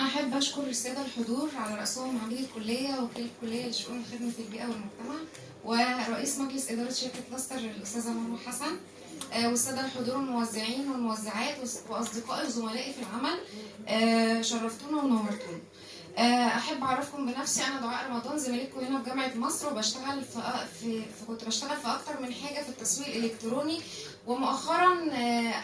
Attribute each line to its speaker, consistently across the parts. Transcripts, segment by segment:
Speaker 1: أحب أشكر السادة الحضور على رأسهم معالي الكلية وكيل الكلية لشؤون خدمة البيئة والمجتمع ورئيس مجلس إدارة شركة لاستر الأستاذة مرمى حسن، والسادة الحضور الموزعين والموزعات وأصدقائي وزملائي في العمل. شرفتونا ونورتونا. أحب أعرفكم بنفسي، أنا دعاء رمضان، زميلتكم هنا في جامعة مصر، وبشتغل كنت بشتغل في أكتر من حاجة في التسويق الإلكتروني. ومؤخرا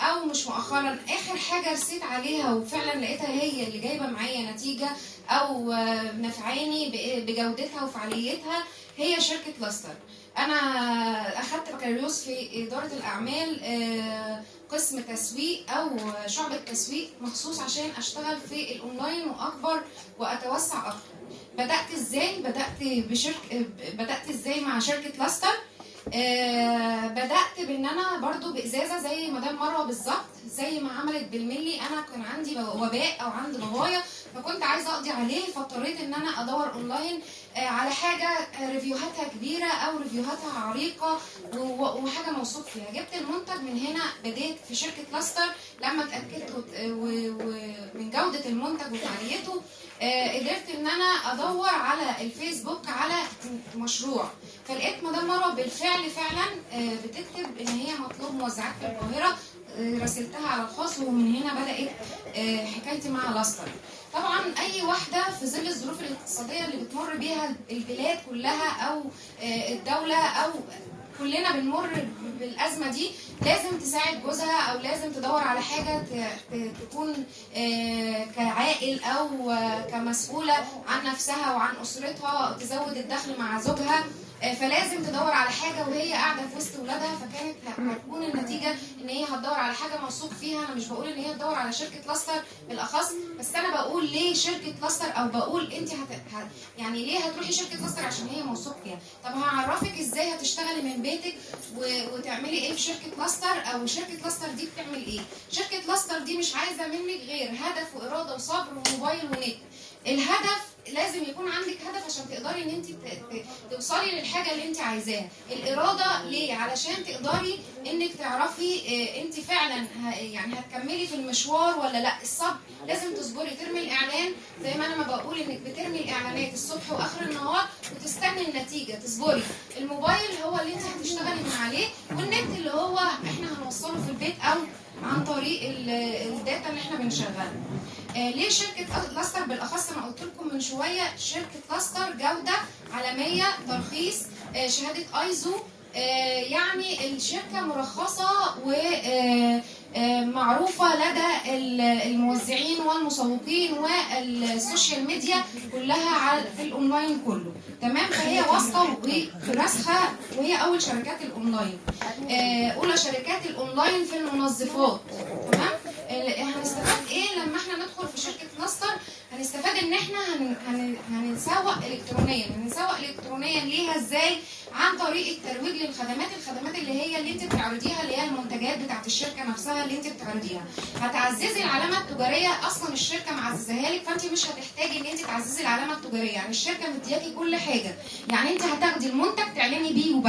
Speaker 1: أو مش مؤخرا، آخر حاجة رسيت عليها وفعلا لقيتها هي اللي جايبة معايا نتيجة أو نفعاني بجودتها وفعاليتها هي شركة لاستر. أنا أخدت بكالوريوس في إدارة الأعمال، قسم تسويق أو شعبة تسويق، مخصوص عشان أشتغل في الأونلاين وأكبر وأتوسع أكتر. بدأت إزاي مع شركة لاستر؟ بدأت بإن أنا برضو بإزازة زي مدام مروة بالظبط، زي ما عملت بالملي. أنا كان عندي وباء أو عندي بابايا، فكنت عايزة أقضي عليه، فاضطريت إن أنا أدور أونلاين على حاجة ريفيوهاتها كبيرة أو ريفيوهاتها عريقة وحاجة موثوق فيها. جبت المنتج من هنا، بديت في شركة لاستر. لما اتأكدت من جودة المنتج وفعاليته، قدرت إن أنا أدور على الفيسبوك على مشروع، فلقيت مدام مروة بالفعل فعلا بتكتب إن هي مطلوب موزعات في القاهرة. راسلتها على الخاص، ومن هنا بدأت حكايتي مع لاستر. طبعا اي واحده في ظل الظروف الاقتصاديه اللي بتمر بيها البلاد كلها او الدوله او كلنا بنمر بالازمه دي، لازم تساعد جوزها او لازم تدور على حاجه تكون كعائل او كمسؤوله عن نفسها وعن اسرتها، تزود الدخل مع زوجها. فلازم تدور على حاجه وهي قاعده في وسط ولادها، فكانت هتكون النتيجه ان هي هتدور على حاجه موثوق فيها. انا مش بقول ان هي تدور على شركه لاستر بالاخص، بس انا بقول ليه شركه لاستر، او بقول انت يعني ليه هتروحي شركه لاستر؟ عشان هي موثوق فيها. طب هعرفك ازاي هتشتغلي من بيتك وتعملي ايه في شركه لاستر، او شركه لاستر دي بتعمل ايه. شركه لاستر دي مش عايزه منك غير هدف واراده وصبر وموبايل ونت. الهدف لازم يكون عندك هدف عشان تقدري ان انت توصلي للحاجه اللي انت عايزاها. الاراده ليه؟ علشان تقدري انك تعرفي انت فعلا يعني هتكملي في المشوار ولا لا. الصبر، لازم تصبري. ترمي الاعلان زي ما انا ما بقول انك بترمي الاعلانات الصبح واخر النهار وتستني النتيجه، تصبري. الموبايل هو اللي انت هتشتغلي من عليه، والنت اللي هو احنا هنوصله في البيت او عن طريق الداتا اللي احنا بنشغلها. ليه شركة لاستر بالأخص؟ أنا قلت لكم من شوية شركة لاستر جودة عالمية، ترخيص، شهادة ايزو، يعني الشركة مرخصة ومعروفة لدى الموزعين والمسوقين والسوشيال ميديا كلها في الأونلاين كله، تمام؟ فهي واثقة وراسخة، وهي أول شركات الأونلاين، أولى شركات الأونلاين في المنظفات، تمام؟ هنستفاد ايه لما احنا ندخل في شركه لاستر؟ هنستفاد ان احنا هنسوق الكترونيا. هنسوق الكترونيا ليها ازاي؟ عن طريق الترويج للخدمات، الخدمات اللي انت بتعرضيها، اللي هي المنتجات بتاعت الشركه نفسها اللي انت بتعرضيها. هتعززي العلامه التجاريه، اصلا الشركه معززاها لك، فانت مش هتحتاجي ان انت تعززي العلامه التجاريه. يعني الشركه مدياكي كل حاجه، يعني انت هتاخدي المنتج تعلني بيه